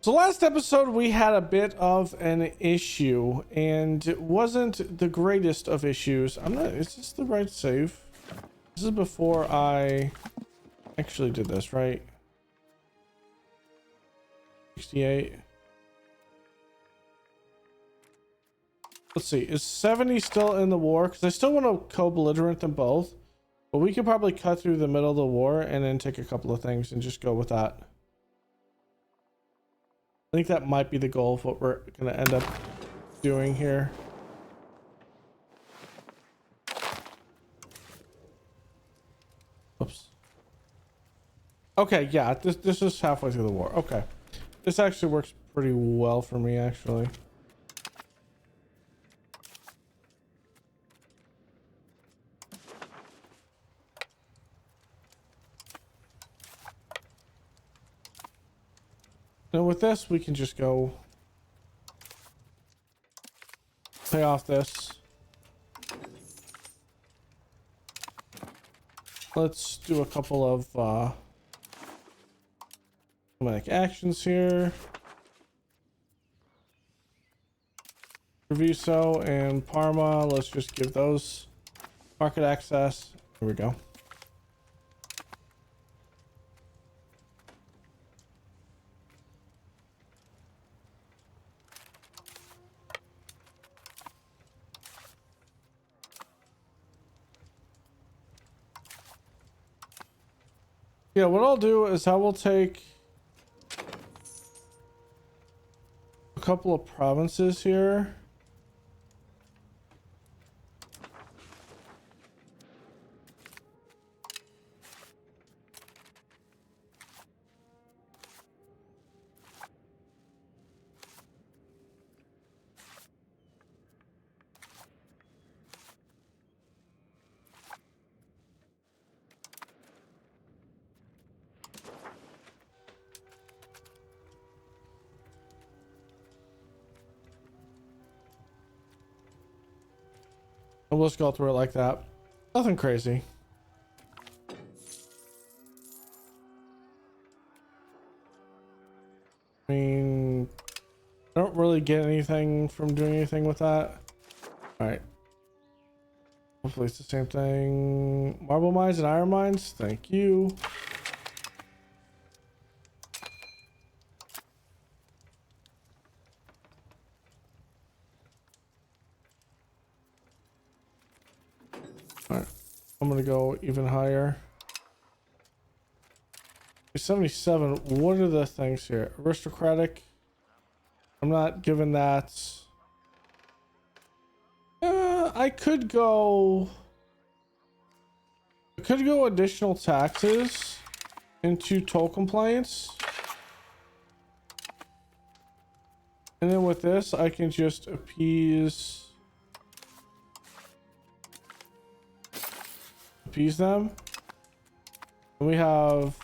So last episode we had a bit of an issue, and it wasn't the greatest of issues. I'm not, is this the right save? This is before I actually did this, right? 68. Let's see, is 70 still in the war? Because I still want to co-belligerent them both, but we could probably cut through the middle of the war and then take a couple of things and just go with that. I think that might be the goal of what we're going to end up doing here. Oops. Okay, yeah, this is halfway through the war. Okay. This actually works pretty well for me, actually. Now with this, we can just go pay off this. Let's do a couple of diplomatic actions here. Treviso and Parma, let's just give those market access. Here we go. Yeah, what I'll do is I will take a couple of provinces here. And we'll just go through it like that. Nothing crazy. I mean, I don't really get anything from doing anything with that. All right. Hopefully it's the same thing. Marble mines and iron mines. Thank you. All right. I'm going to go even higher. 77. What are the things here? Aristocratic. I'm not giving that. I could go additional taxes into toll compliance. And then with this, I can just appease them. And we have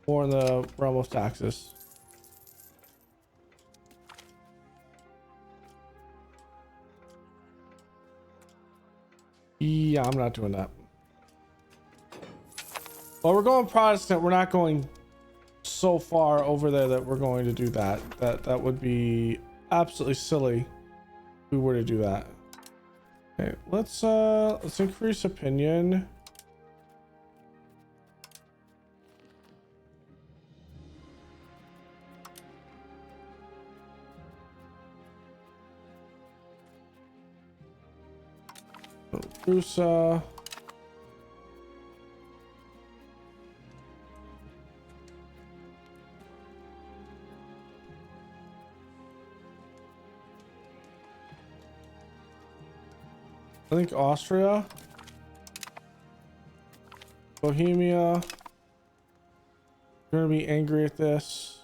more in the realm of taxes. Yeah, I'm not doing that. Well, we're going Protestant. We're not going so far over there that we're going to do that. That would be absolutely silly if we were to do that. Okay, let's increase opinion. Prusa. I think Austria, Bohemia, gonna be angry at this.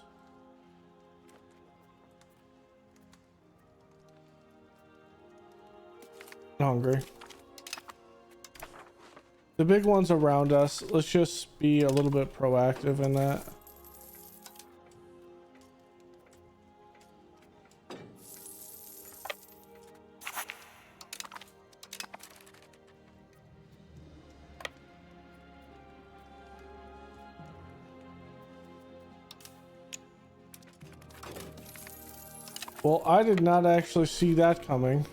Hungry. The big ones around us, let's just be a little bit proactive in that. Well, I did not actually see that coming.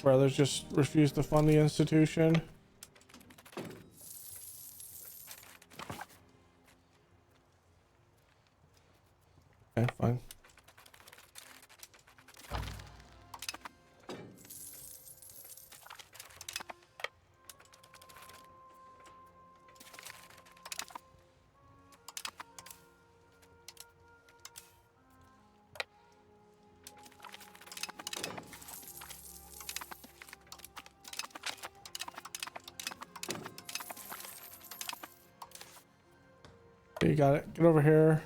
Brothers just refused to fund the institution. Okay, fine. You got it. Get over here.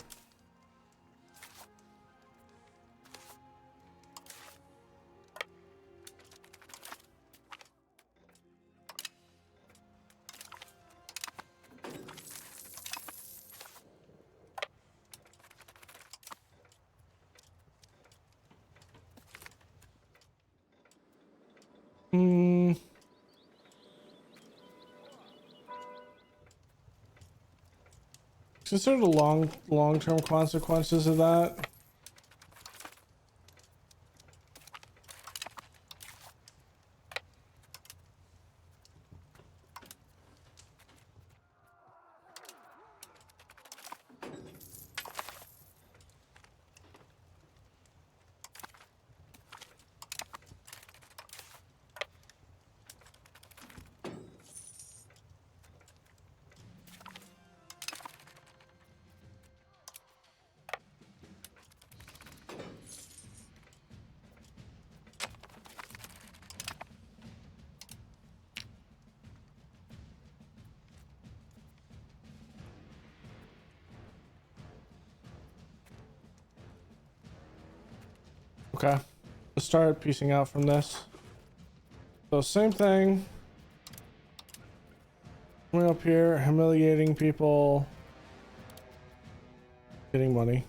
Consider the long-term consequences of that. Okay, let's start piecing out from this. So same thing. Coming up here, humiliating people, getting money.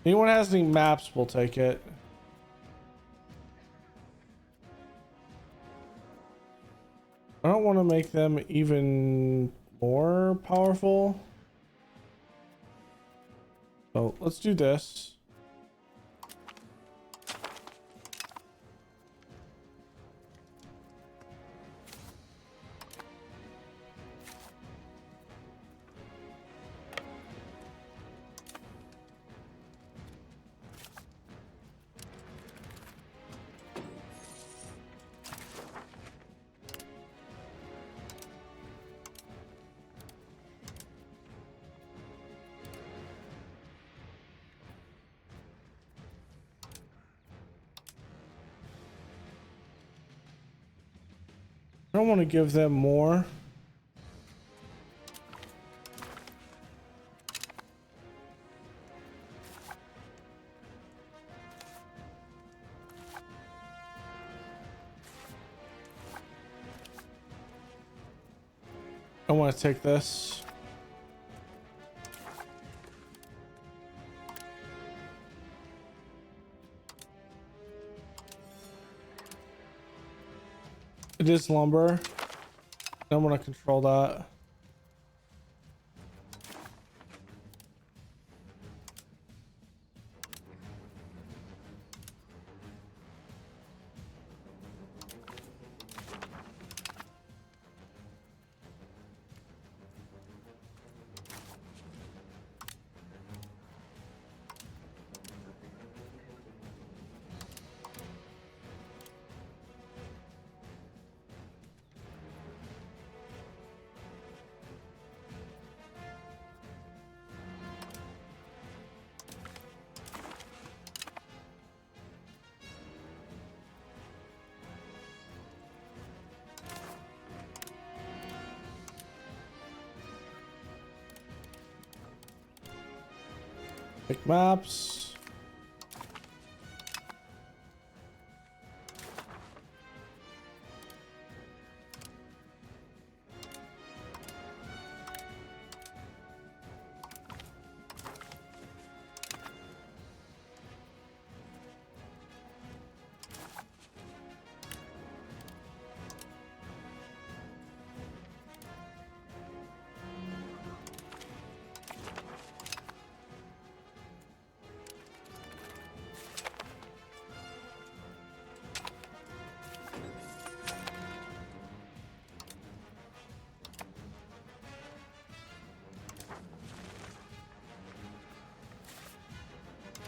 Anyone has any maps, we'll take it. I don't want to make them even more powerful. So let's do this. I don't want to give them more. I want to take this. It is lumber. I want to control that. Make maps.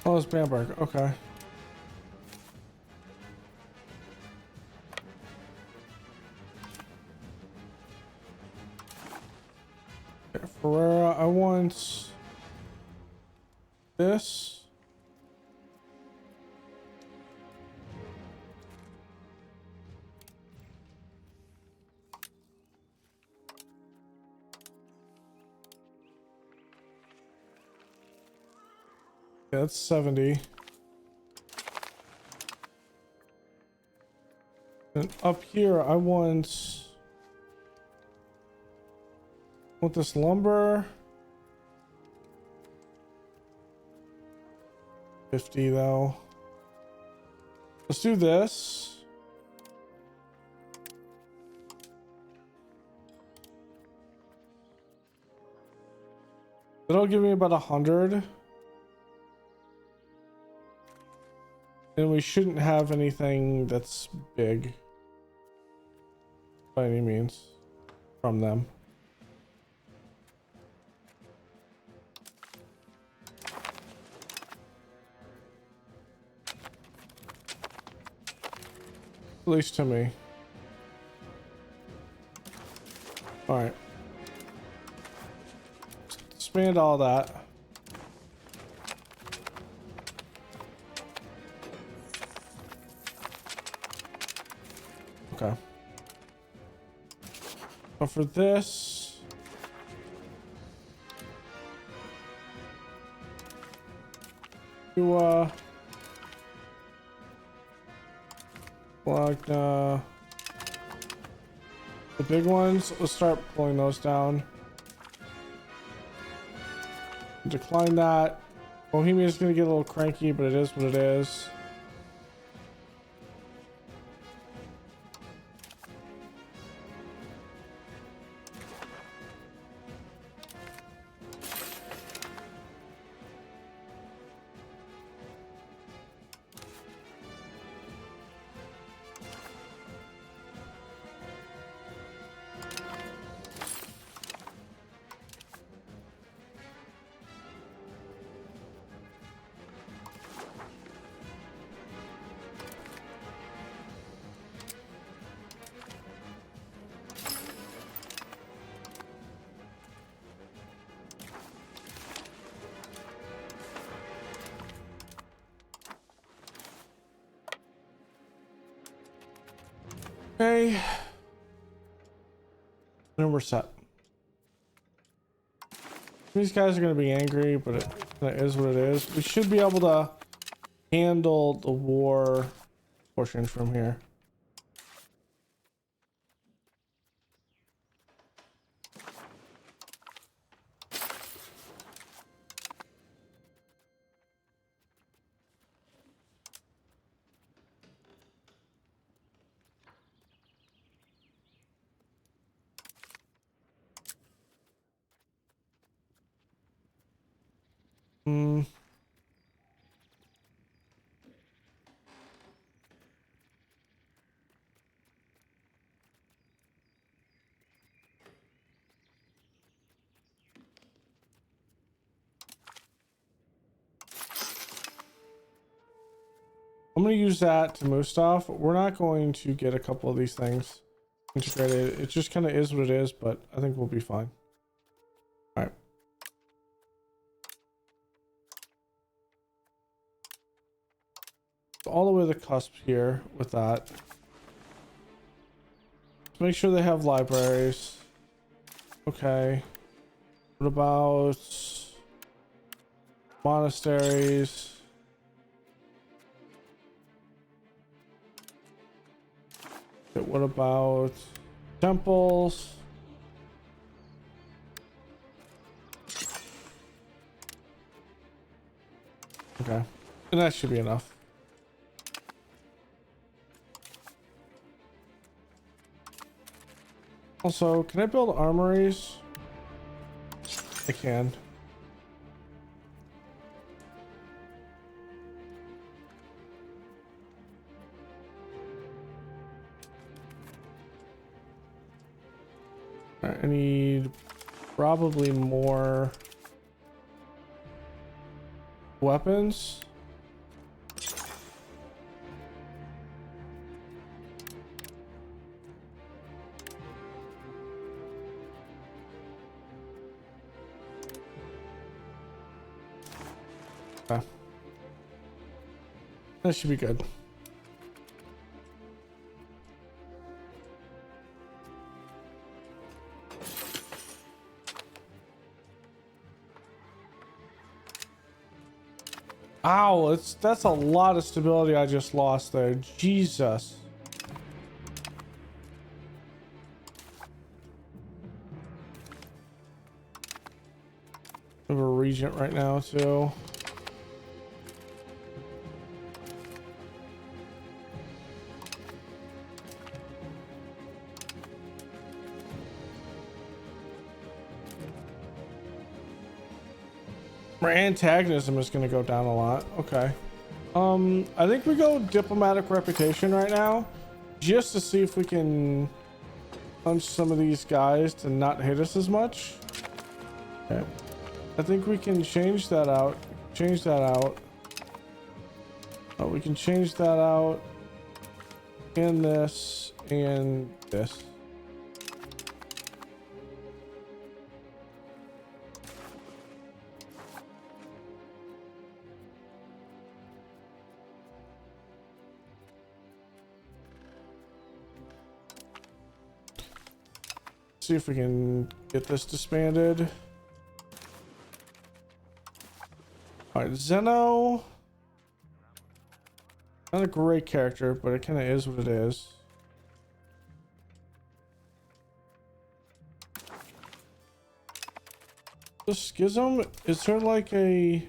Oh, it's Bamberg. Okay. Ferrera, I want this. Yeah, that's 70. And up here, I want this lumber. 50 though. Let's do this. That'll give me about 100. And we shouldn't have anything that's big by any means from them. At least to me. All right. Expand all that. Okay. But for this, you like the big ones, let's start pulling those down. Decline that. Bohemia's gonna get a little cranky, but it is what it is. Okay. And we're set. These guys are going to be angry, but it is what it is. We should be able to handle the war portion from here. I'm going to use that to move stuff. We're not going to get a couple of these things integrated. It just kind of is what it is, but I think we'll be fine. All right. All the way to the cusp here with that. Let's make sure they have libraries. Okay. What about monasteries? Okay, what about temples? Okay. And that should be enough. Also, can I build armories? I can. Alright, I need probably more weapons. That should be good. Ow, that's a lot of stability I just lost there. Jesus. I have a regent right now too. My antagonism is going to go down a lot. Okay. I think we go diplomatic reputation right now, just to see if we can punch some of these guys to not hit us as much. Okay. I think we can change that out. Change that out. Oh, we can change that out. And this and this. See if we can get this disbanded. All right, Zeno. Not a great character, but it kind of is what it is. The schism, is there like a...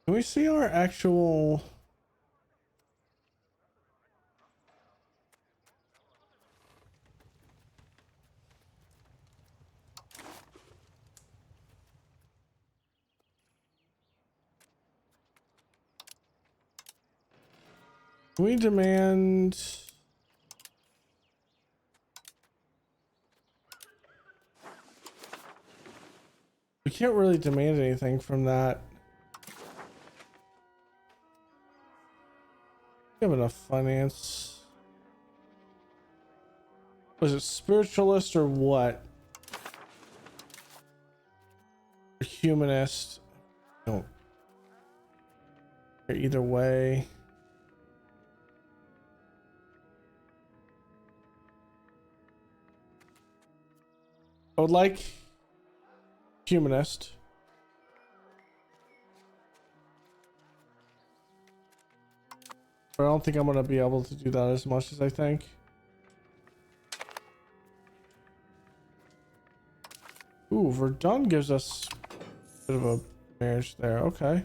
Can we see our actual... Can we demand... We can't really demand anything from that. We have enough finance. Was it spiritualist or what? Or humanist? No. Either way. I would like humanist. But I don't think I'm going to be able to do that as much as I think. Ooh, Verdun gives us a bit of a marriage there. Okay.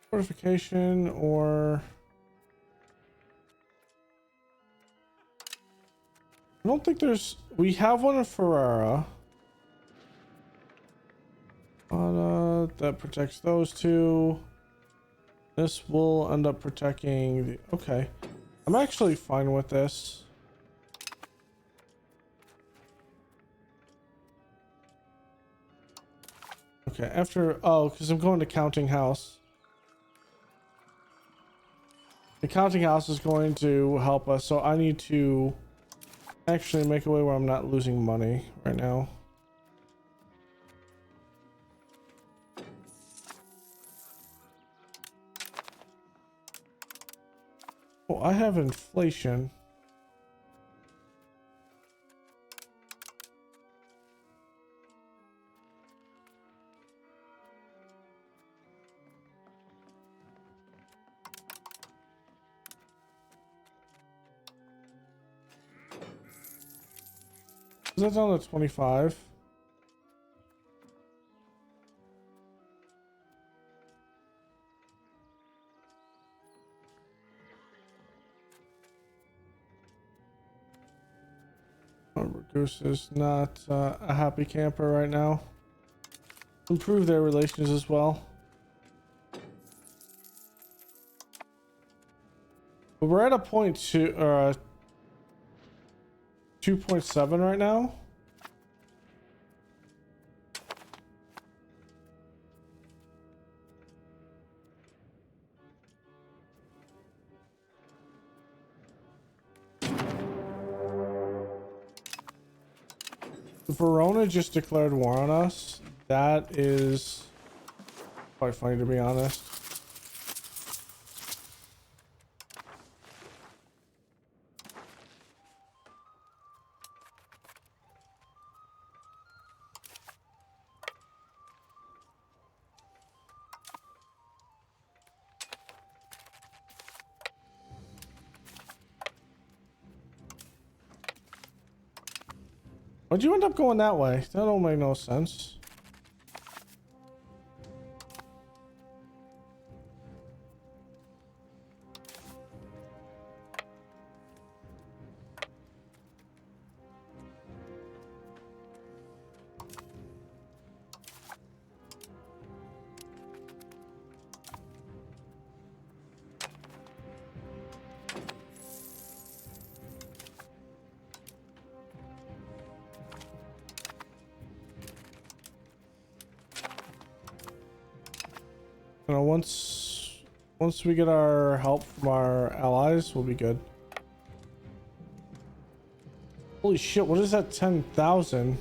Fortification or... I don't think there's... We have one in Ferrara. That protects those two. This will end up protecting the... Okay. I'm actually fine with this. Okay, after... Oh, because I'm going to counting house. The counting house is going to help us, so I need to actually make a way where I'm not losing money right now. Oh, I have inflation. Is that down to 25? Goose is not a happy camper right now. Improve their relations as well. But we're at a 2.7 right now. Verona just declared war on us. That is quite funny, to be honest. Why'd you end up going that way? That don't make no sense. You know, once we get our help from our allies, we'll be good. Holy shit, what is that 10,000?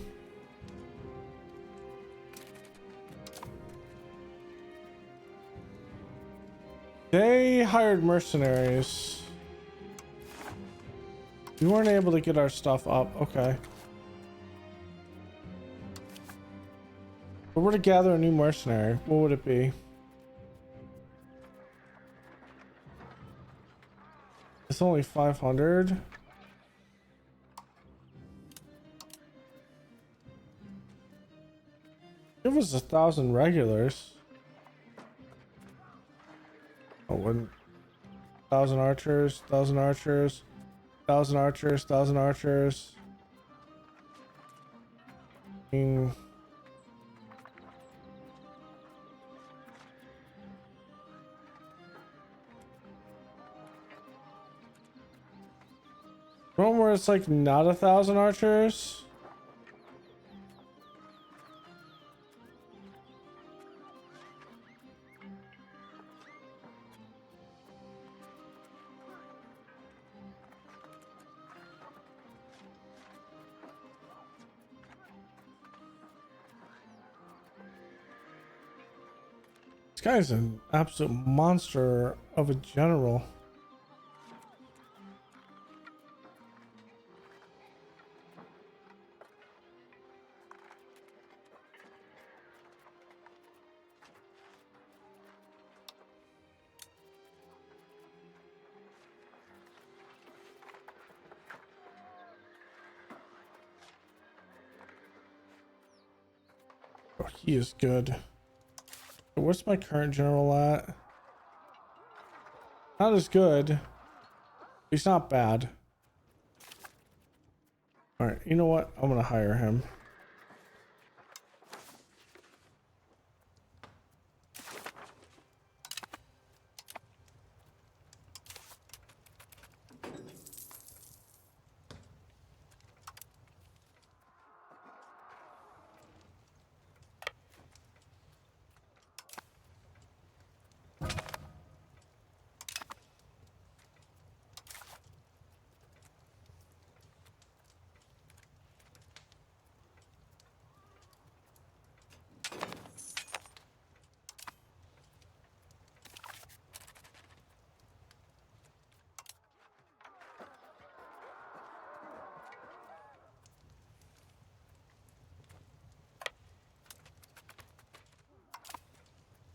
They hired mercenaries. We weren't able to get our stuff up. Okay. If we were to gather a new mercenary, what would it be? It's only 500. Give us 1,000 regulars. Oh, 1,000 archers, 1,000 archers, 1,000 archers, 1,000 archers. One where it's like not 1,000 archers. This guy's an absolute monster of a general. Oh, he is good. Where's my current general at? Not as good. He's not bad. All right, you know what? I'm gonna hire him.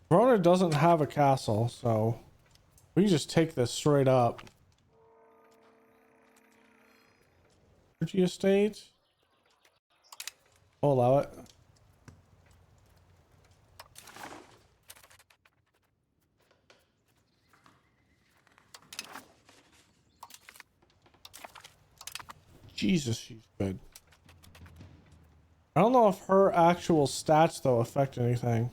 Verona doesn't have a castle, so we can just take this straight up. Energy estate. I'll allow it. Jesus, she's good. I don't know if her actual stats though affect anything.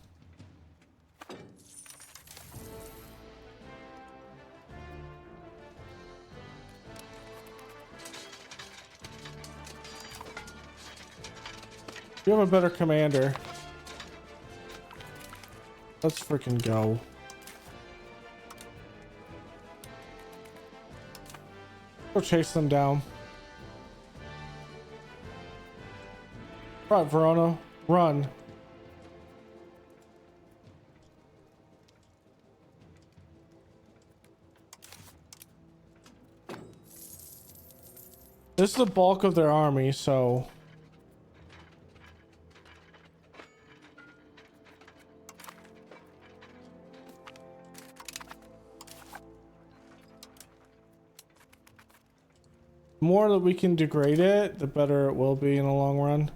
You have a better commander. Let's freaking go. Go chase them down. Right, Verona, run. This is the bulk of their army, so the more that we can degrade it, the better it will be in the long run.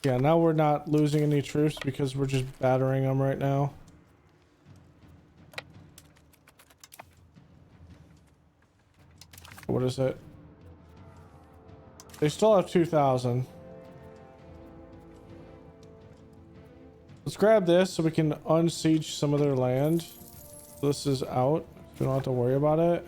Yeah, now we're not losing any troops because we're just battering them right now. What is it? They still have 2,000. Let's grab this so we can unsiege some of their land. This is out. We don't have to worry about it.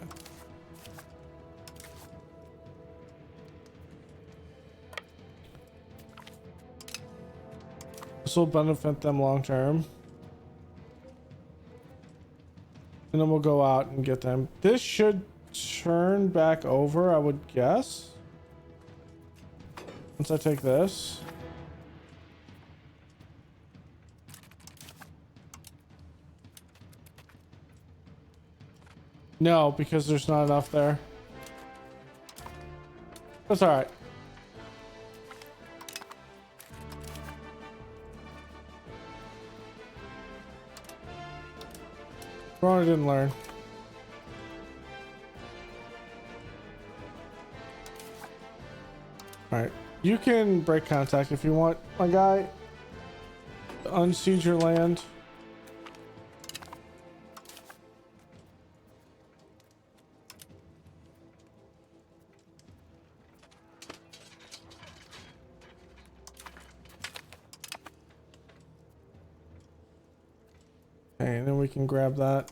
This will benefit them long term. And then we'll go out and get them. This should turn back over, I would guess. Once I take this. No, because there's not enough there. That's all right. Verona didn't learn. Alright. You can break contact if you want, my guy. Unsiege your land. Okay, and then we can grab that.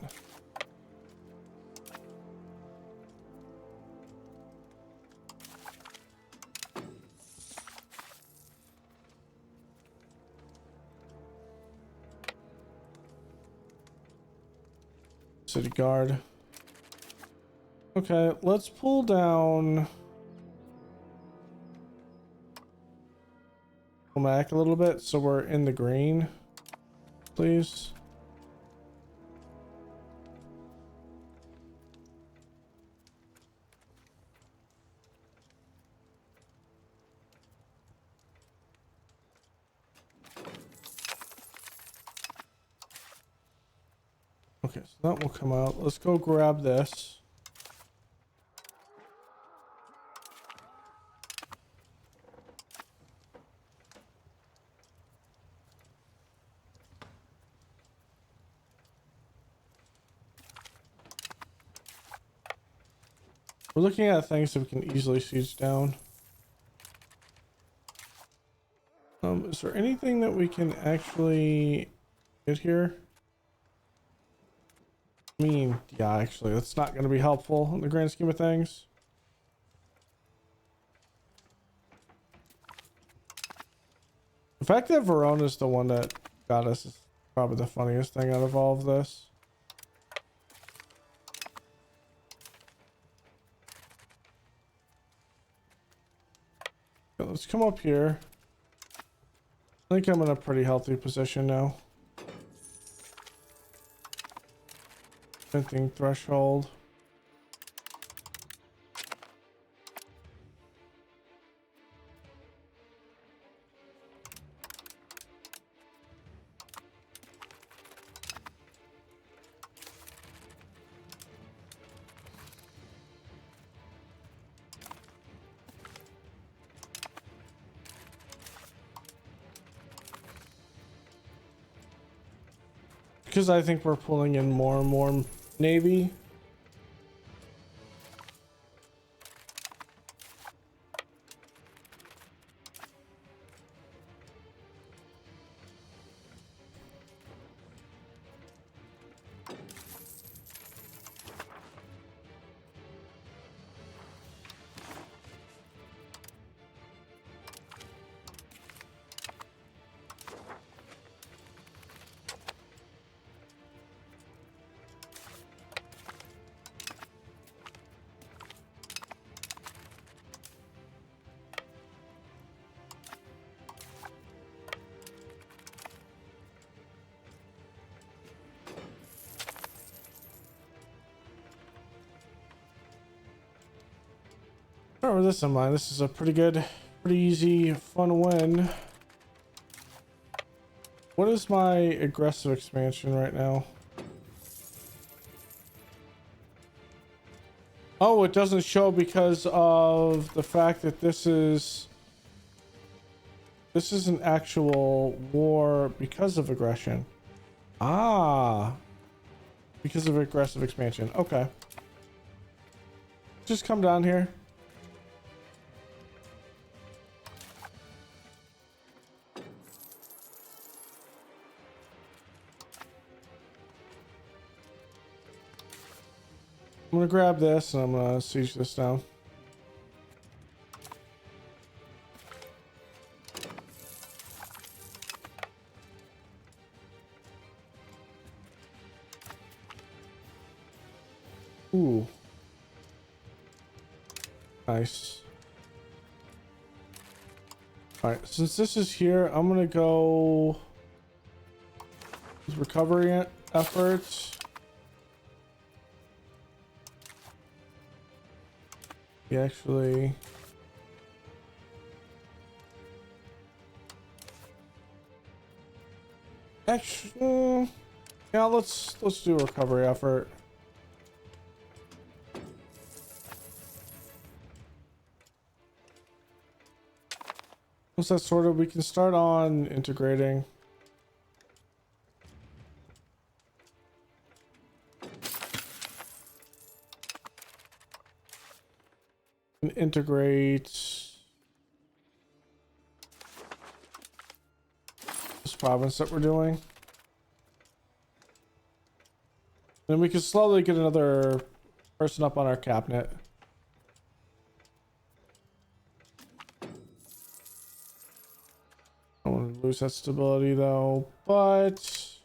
City guard. Okay, let's pull down back a little bit so we're in the green, please. Okay, so that will come out. Let's go grab this. We're looking at things that we can easily siege down. Is there anything that we can actually get here? I mean, yeah, actually, that's not going to be helpful in the grand scheme of things. The fact that Verona's the one that got us is probably the funniest thing out of all of this. Okay, let's come up here. I think I'm in a pretty healthy position now. Venting threshold. Because I think we're pulling in more and more Navy. Remember this in mind. This is a pretty good, pretty easy, fun win. What is my aggressive expansion right now? Oh, it doesn't show because of the fact that this is an actual war because of aggression. Ah, because of aggressive expansion. Okay. Just come down here. I'm gonna grab this and I'm gonna siege this down. Ooh. Nice. Alright, since this is here, I'm gonna go with recovery efforts. Actually, yeah, let's do a recovery effort. Once that's sorted, we can start on integrating. And integrate this province that we're doing. Then we can slowly get another person up on our cabinet. I don't want to lose that stability though, but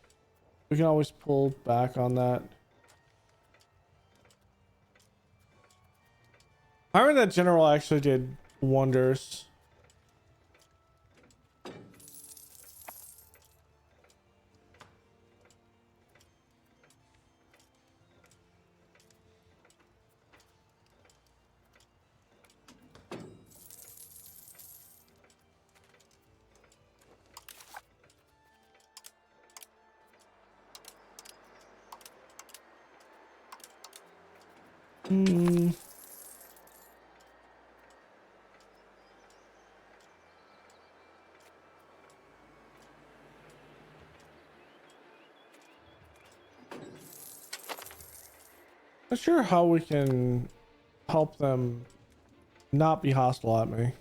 we can always pull back on that. Hiring that general actually did wonders. Not sure how we can help them not be hostile at me.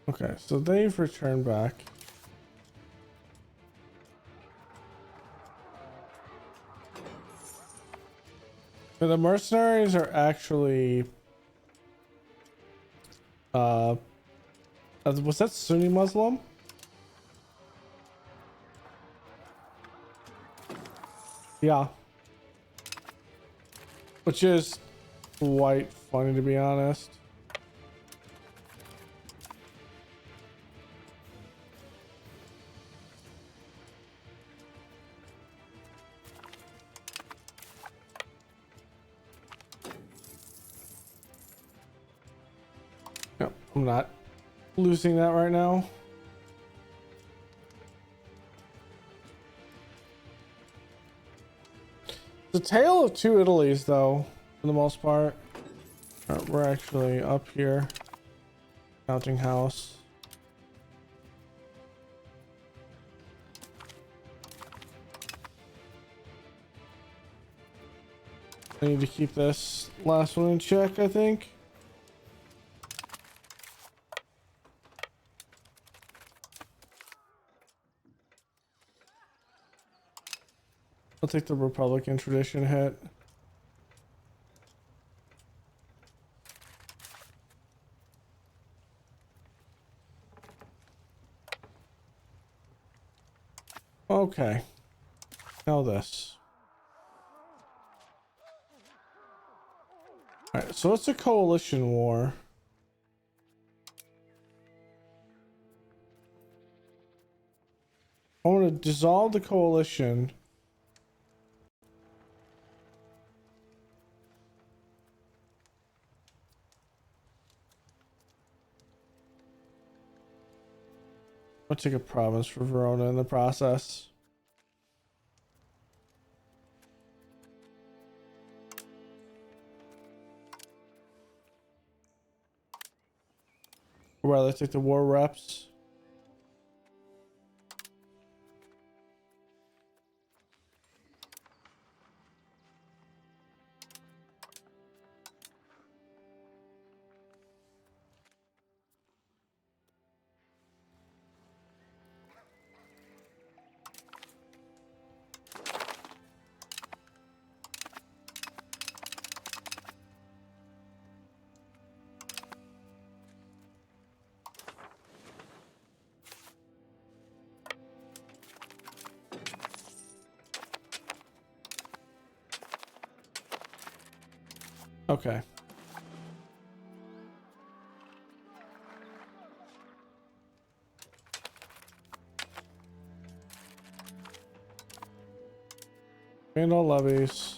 Okay, so they've returned back. So the mercenaries are actually was that Sunni Muslim? Yeah. Which is quite funny, to be honest. No, I'm not losing that right now. The tale of two Italies, though, for the most part. We're actually up here. Counting house. I need to keep this last one in check, I think. I'll take the Republican tradition hit. Okay. Now this. Alright, so it's a coalition war. I want to dissolve the coalition. I'll take a province for Verona in the process. Or rather take the war reps. Okay. And all levies.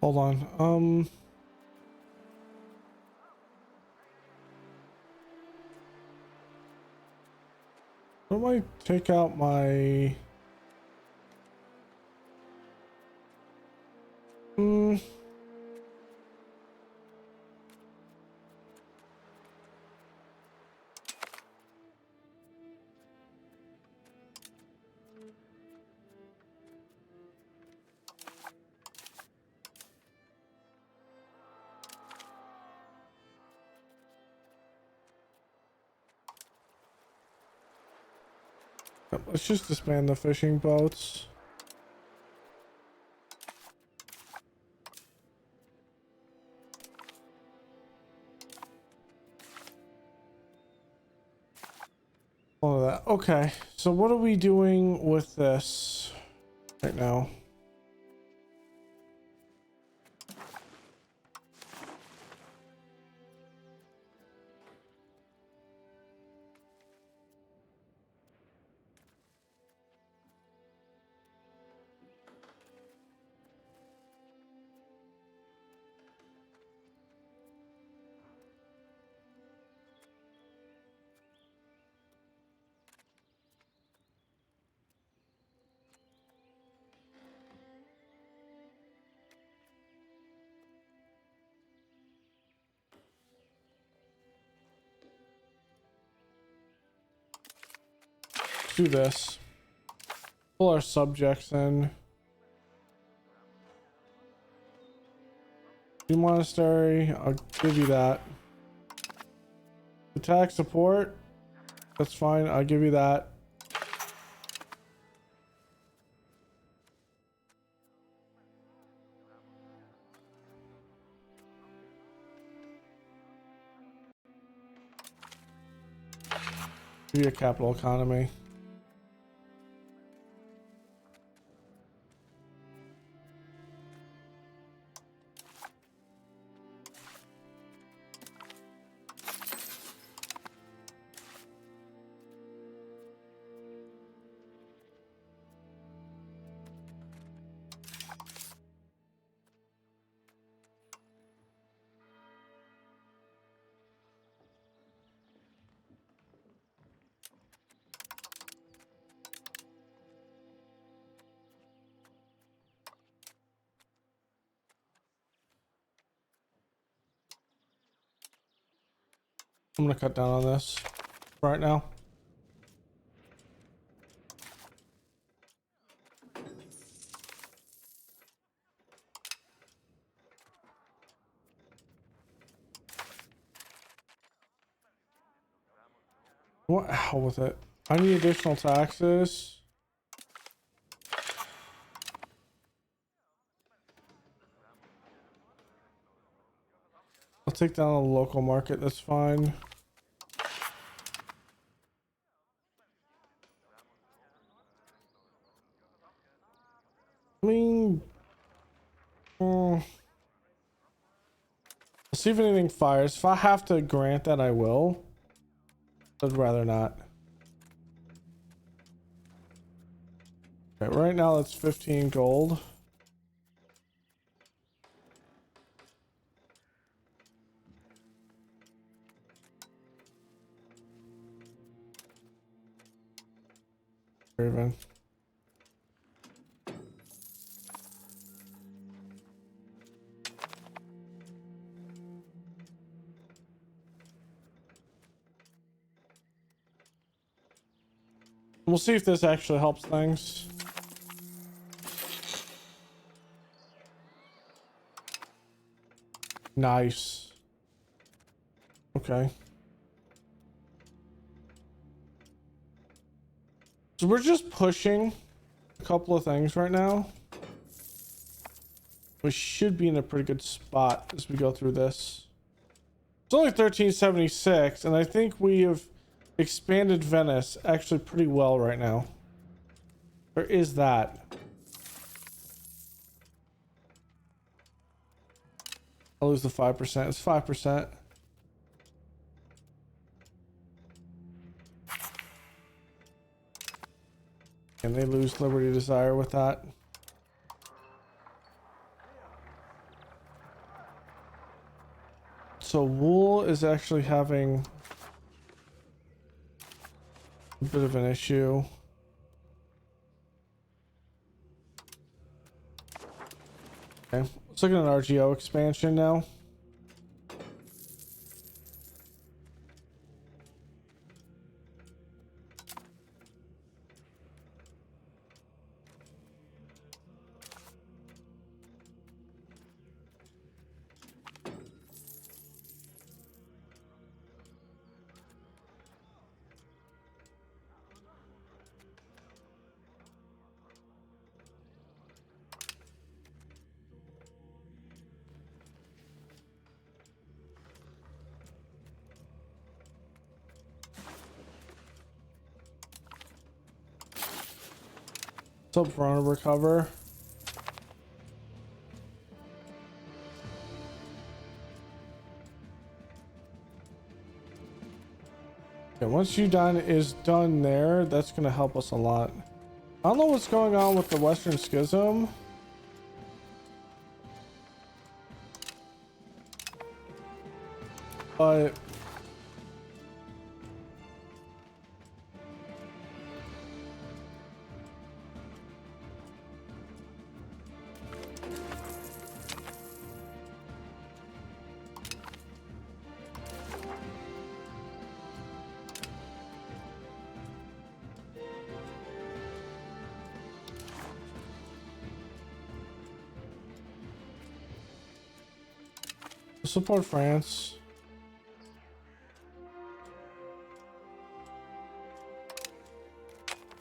Hold on. What do I take out my... Let's just disband the fishing boats. All of that. Okay, so what are we doing with this right now? Let's do this. Pull our subjects in. New monastery, I'll give you that. Attack support, that's fine, I'll give you that. Give you a capital economy. I'm gonna cut down on this right now. What hell with it? I need additional taxes. I'll take down the local market, that's fine. I mean, we'll see if anything fires. If I have to grant that, I will. I'd rather not. Okay, right now it's 15 gold. Raven. We'll see if this actually helps things. Nice. Okay. So we're just pushing a couple of things right now. We should be in a pretty good spot as we go through this. It's only 1376, and I think we have expanded Venice actually pretty well right now. There is that. I'll lose the 5%. It's 5%. And they lose Liberty Desire with that. So wool is actually having a bit of an issue. Okay, let's look at an RGO expansion now. What's up, Verona Recover? Okay, once you done is done there, that's gonna help us a lot. I don't know what's going on with the Western Schism. But support France.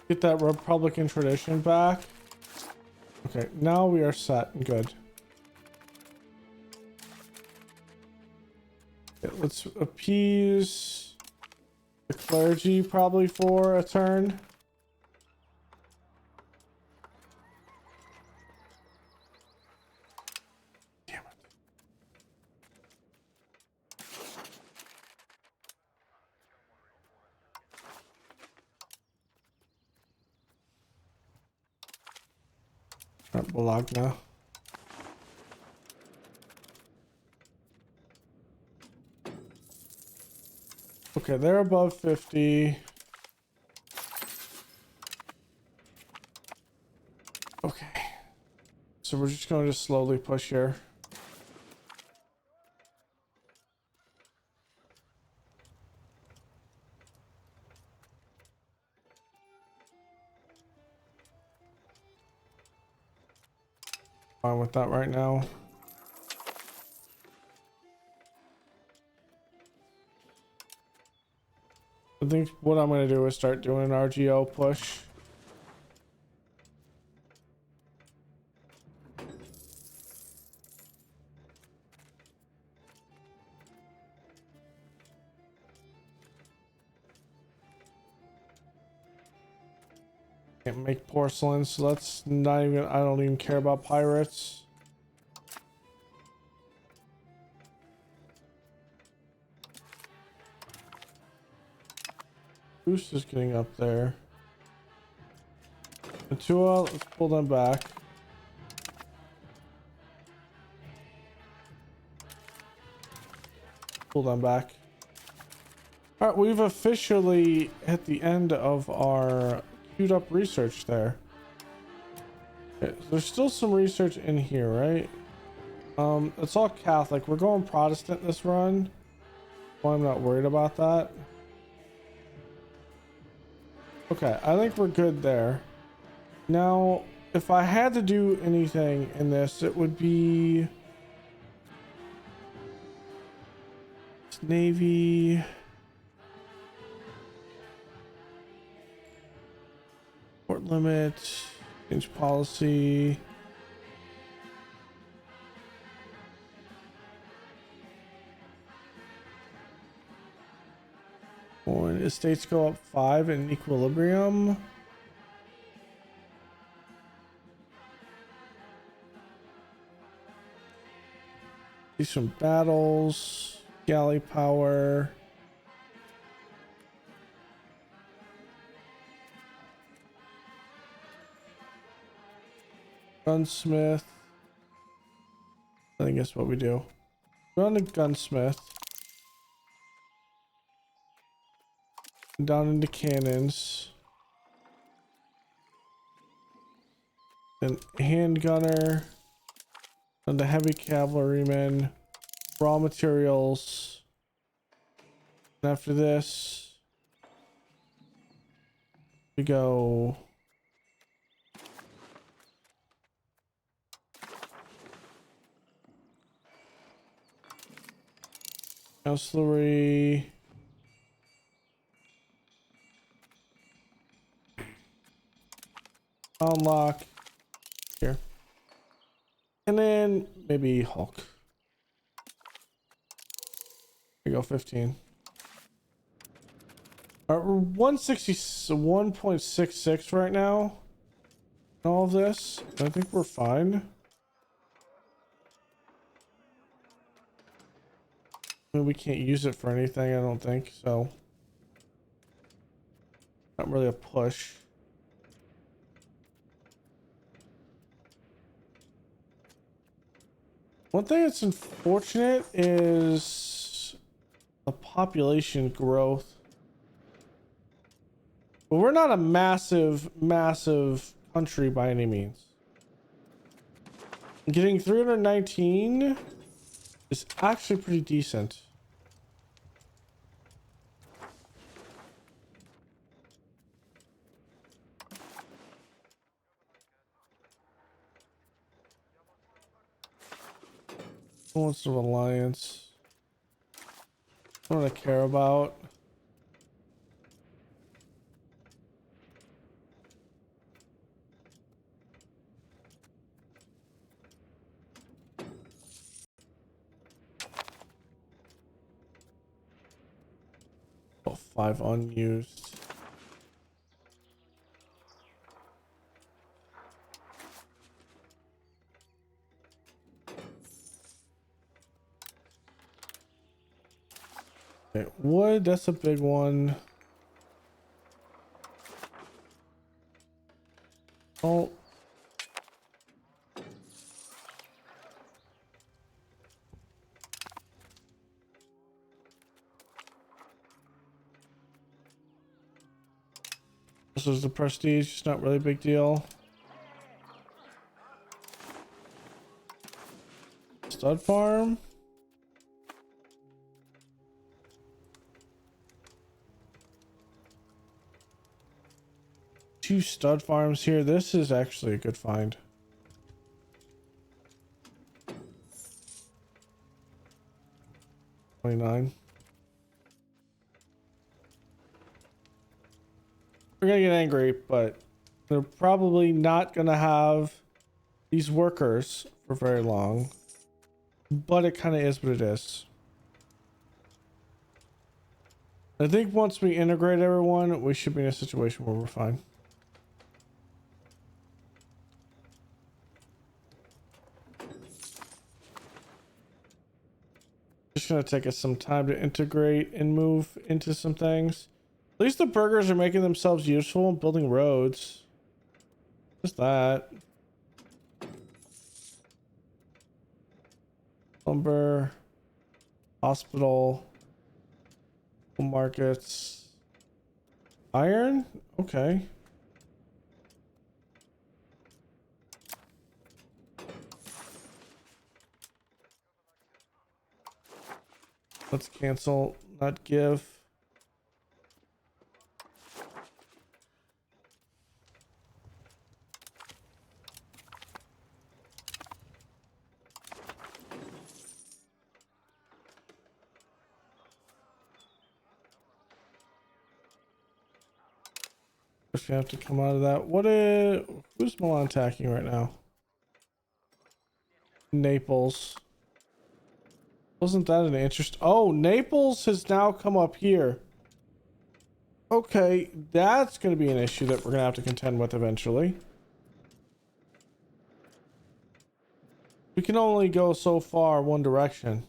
Get that Republican tradition back. Okay, now we are set and good. Okay, let's appease the clergy probably for a turn. Damn it. At Bologna. Okay, they're above 50. Okay. So we're just going to slowly push here. about that right now. I think what I'm going to do is start doing an RGO push. Can't make porcelain, so that's not even, I don't even care about pirates. Boost is getting up there. Matua, let's pull them back. Pull them back. All right, we've officially hit the end of our queued up research there. Okay, so there's still some research in here, right? It's all Catholic. We're going Protestant this run. Well, I'm not worried about that. Okay, I think we're good there. Now, if I had to do anything in this, it would be Navy. Port limit, change policy. When estates go up 5 in equilibrium. See some battles, galley power. Gunsmith. I think that's what we do. Run a gunsmith. Down into cannons. Then handgunner. Then the heavy cavalryman. Raw materials. And after this, we go. Councilry. Unlock. Here. And then maybe Hulk. We go 15. We're 161.66 right now. All of this. I think we're fine. I mean, we can't use it for anything, I don't think, so. Not really a push. One thing that's unfortunate is the population growth. But we're not a massive country by any means. Getting 319 is actually pretty decent. What's the alliance? What I care about. Oh, 5 unused. Okay, wood, that's a big one. Oh. This is the prestige, it's not really a big deal. Stud farm. Two stud farms here. This is actually a good find. 29. We're gonna get angry, but they're probably not gonna have these workers for very long. But it kind of is what it is. I think once we integrate everyone, we should be in a situation where we're fine. Just gonna take us some time to integrate and move into some things. At least the burgers are making themselves useful and building roads. Just that. Lumber. Hospital. Markets. Iron? Okay. Let's cancel, not give. Just have to come out of that. What is, who's Milan attacking right now? Naples. Wasn't that an interest? Oh, Naples has now come up here. Okay, that's going to be an issue that we're going to have to contend with eventually. We can only go so far one direction.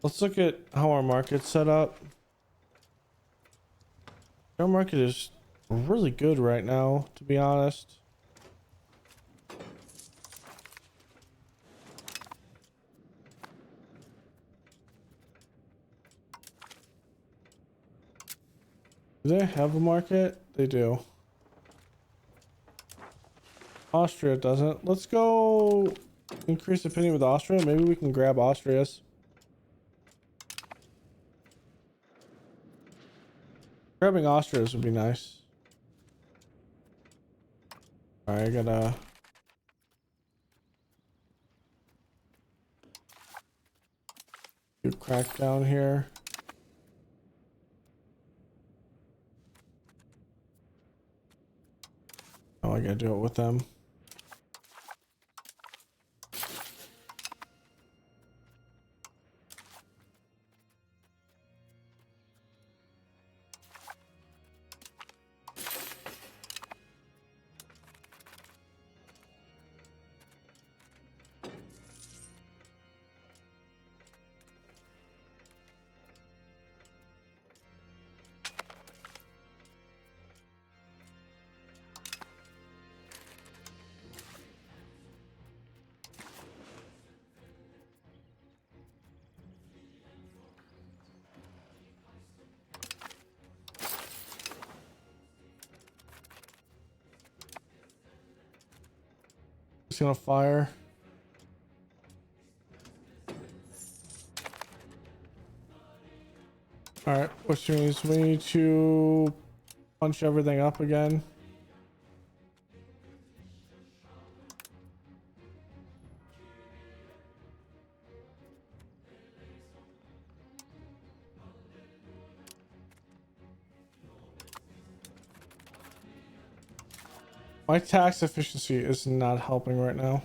Let's look at how our market's set up. Our market is really good right now, to be honest. Do they have a market? They do. Austria doesn't. Let's go increase opinion with Austria. Maybe we can grab Austria's. Grabbing Austria's would be nice. Alright, I gotta... do crack down here. Oh, I gotta do it with them. Just gonna fire. Alright, which means we need to punch everything up again. My tax efficiency is not helping right now.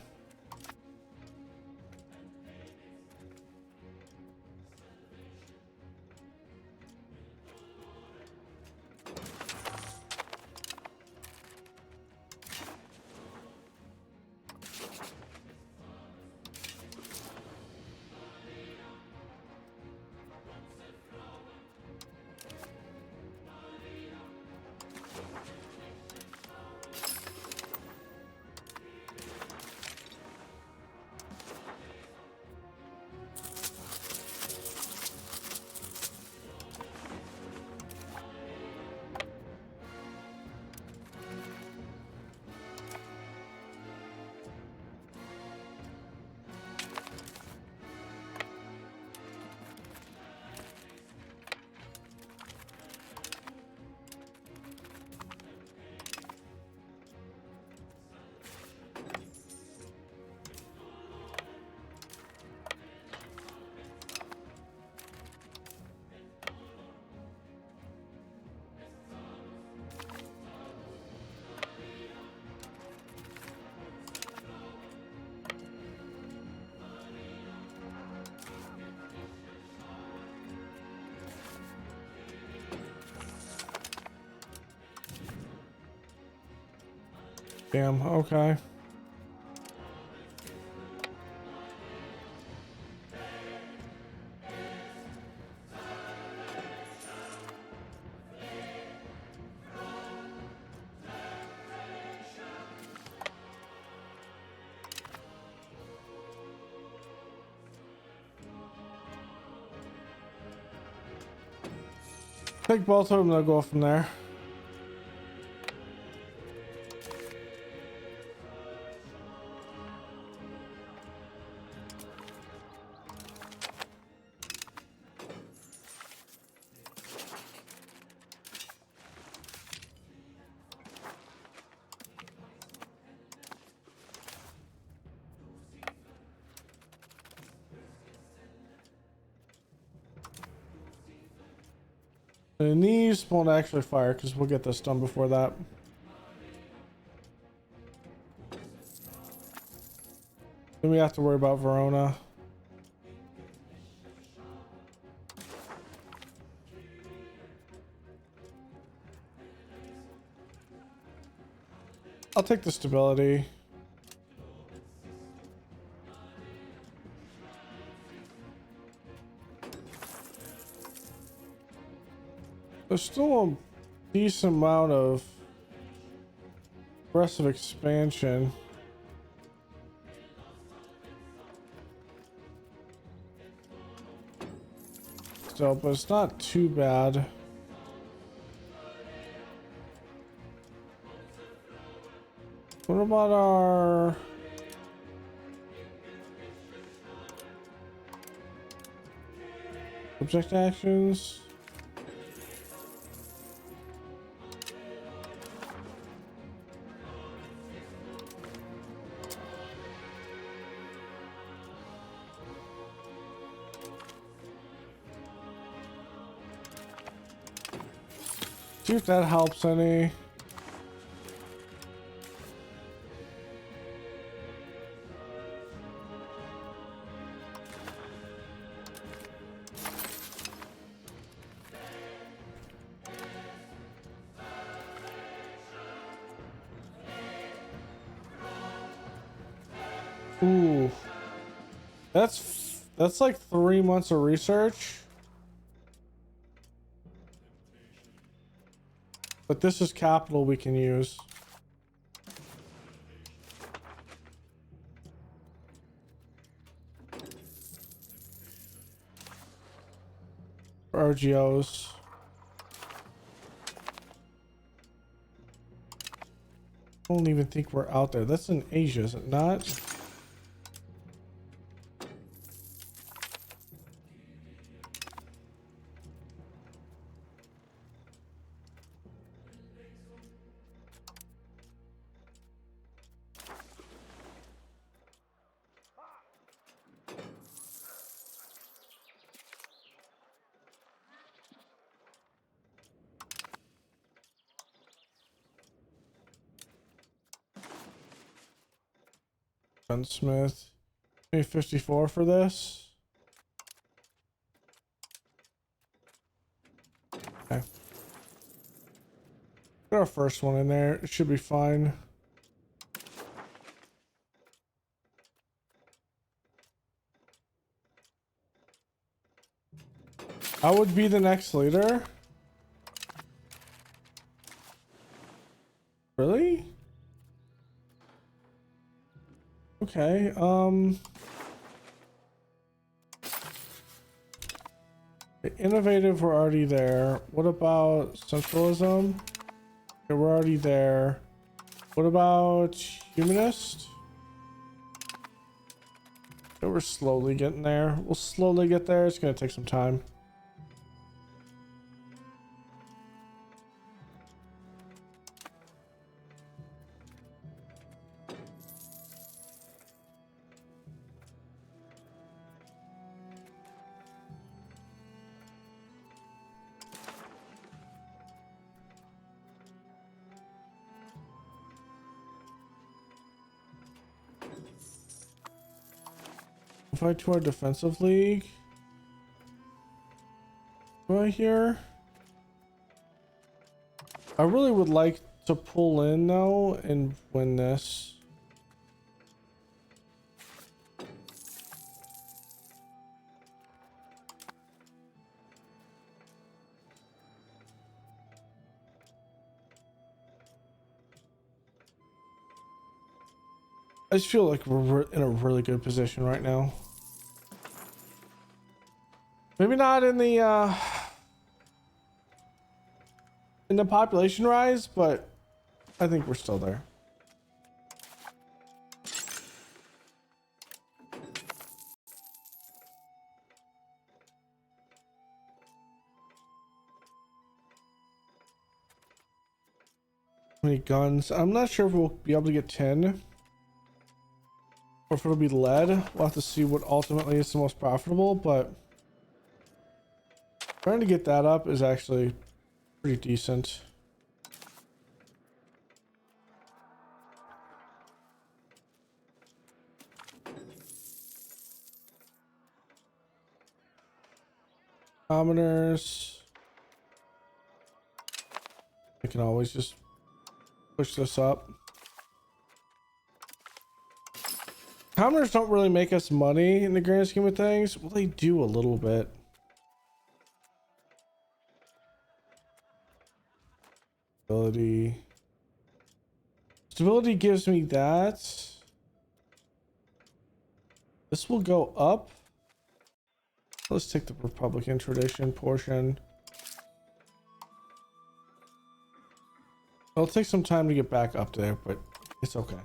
Damn, okay. Take both of them, they'll go from there. And these won't actually fire because we'll get this done before that. Then we have to worry about Verona. I'll take the stability. There's still a decent amount of aggressive expansion. Still, but it's not too bad. What about our object actions? See if that helps any. Ooh, that's like 3 months of research. But this is capital we can use. For RGOs. I don't even think we're out there. That's in Asia, is it not? Gunsmith. Maybe 54 for this. Okay. Put our first one in there. It should be fine. I would be the next leader. Really? Okay, innovative, we're already there. What about centralism? Okay, we're already there. What about humanist? Okay, we're slowly getting there. We'll slowly get there. It's gonna take some time. Fight to our defensive league. Right here. I really would like to pull in though and win this. I just feel like we're in a really good position right now. Maybe not in the population rise, but I think we're still there. How many guns? I'm not sure if we'll be able to get 10 or if it'll be lead. We'll have to see what ultimately is the most profitable, but trying to get that up is actually pretty decent. Commoners. I can always just push this up. Commoners don't really make us money in the grand scheme of things. Well, they do a little bit. Stability. Stability gives me that. This will go up. Let's take the Republican tradition portion. It'll take some time to get back up there, but it's okay.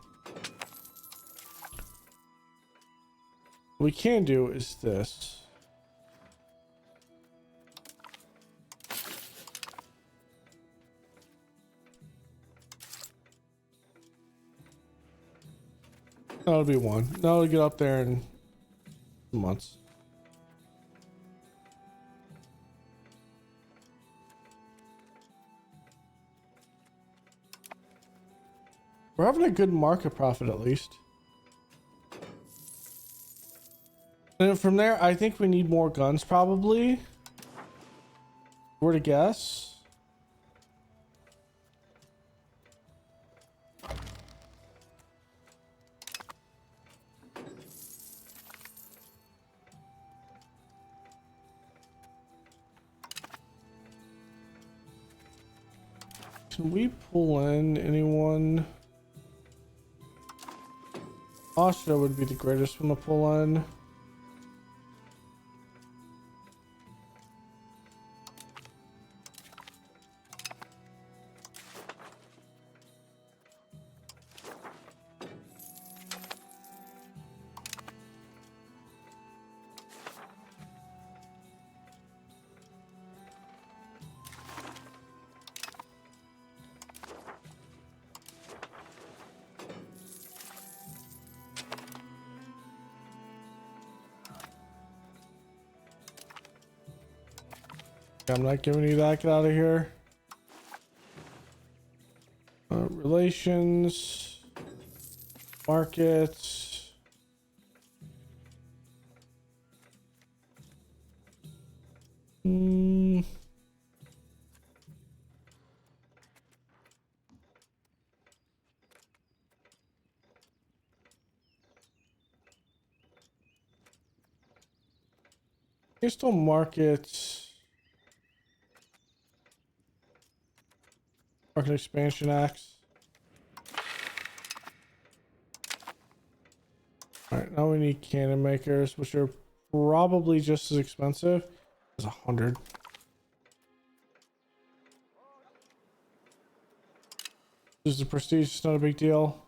What we can do is this. That'll be one. That'll get up there in months. We're having a good market profit at least. And then from there, I think we need more guns probably. Were to guess. Can we pull in anyone? Austria would be the greatest one to pull in. I'm not giving you that. Get out of here. Relations, markets. Crystal markets. Market expansion acts. All right, now we need cannon makers, which are probably just as expensive as 100. This is a prestige, it's not a big deal.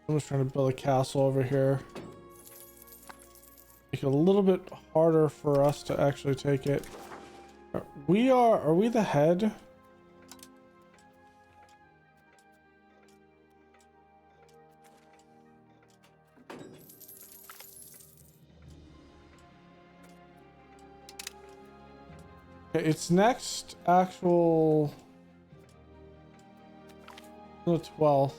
I'm just trying to build a castle over here. make it a little bit harder for us to actually take it. Are we the head? Okay, it's next actual the 12th.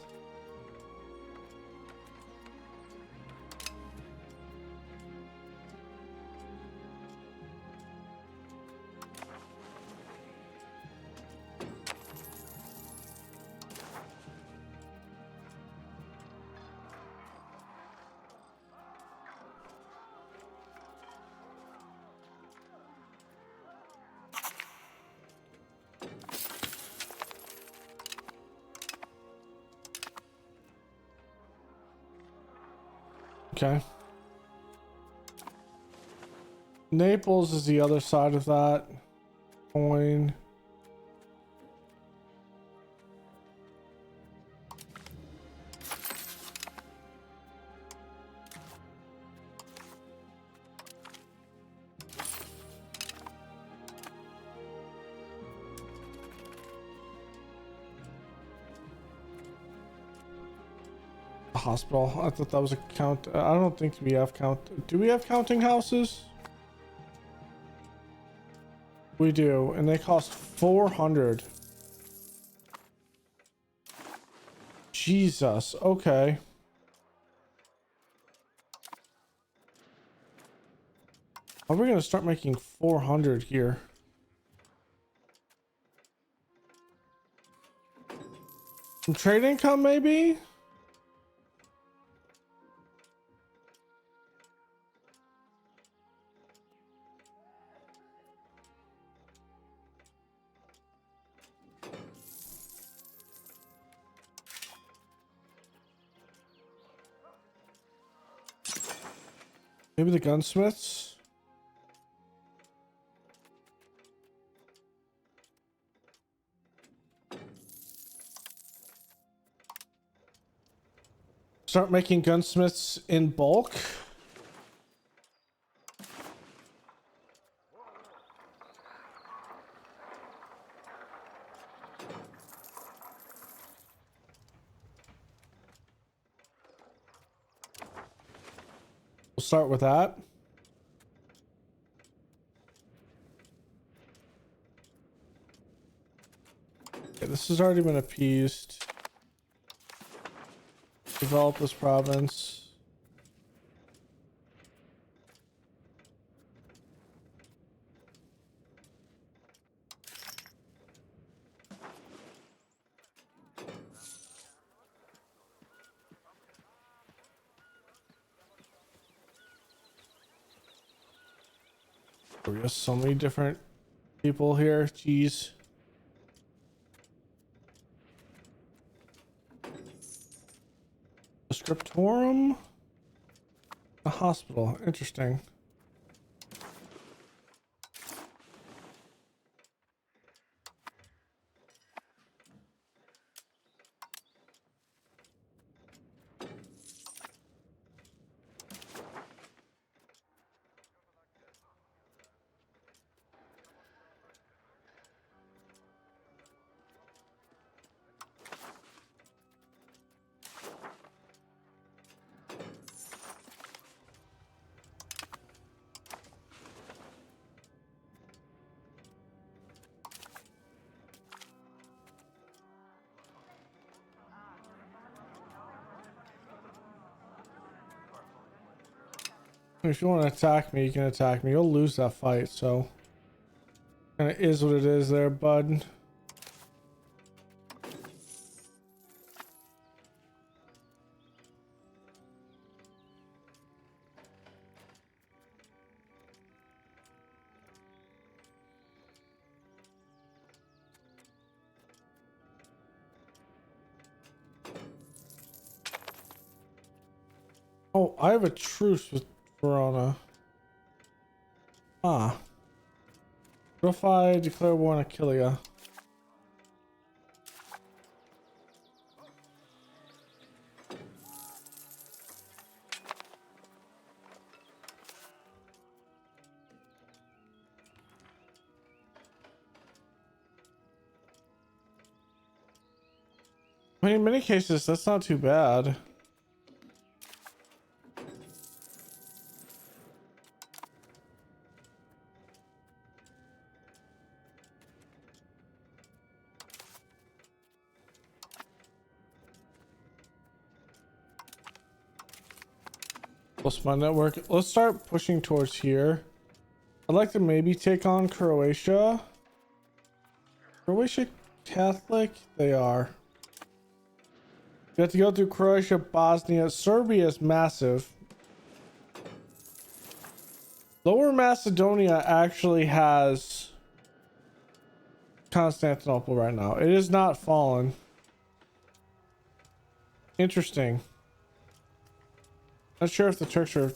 Okay. Naples is the other side of that coin. Hospital. I thought that was a count. I don't think we have count. Do we have counting houses? We do, and they cost 400. Jesus. Okay. Are we gonna start making 400 here? Some trade income, maybe? Maybe the gunsmiths? Start making gunsmiths in bulk? We'll start with that. Okay, this has already been appeased. Develop this province. There's so many different people here. Jeez. A scriptorum? A hospital. Interesting. If you want to attack me, you can attack me. You'll lose that fight, so kind of is what it is there, bud. Oh, I have a truce with Verona. Ah. What if I declare war on Aquileia? I mean, in many cases, that's not too bad. Plus my network. Let's start pushing towards here. I'd like to maybe take on Croatia. Croatia Catholic? They are. You have to go through Croatia, Bosnia. Serbia is massive. Lower Macedonia actually has Constantinople right now. It is not fallen. Interesting. Not sure if the Turks are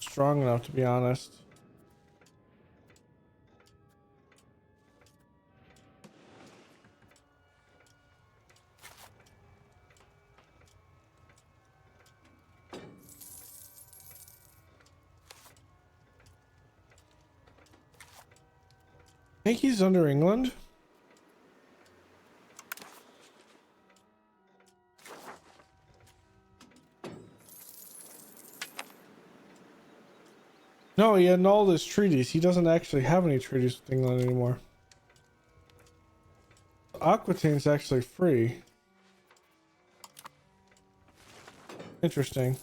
strong enough, to be honest. I think he's under England. No, he annulled his treaties. He doesn't actually have any treaties with England anymore. Aquitaine's actually free. Interesting.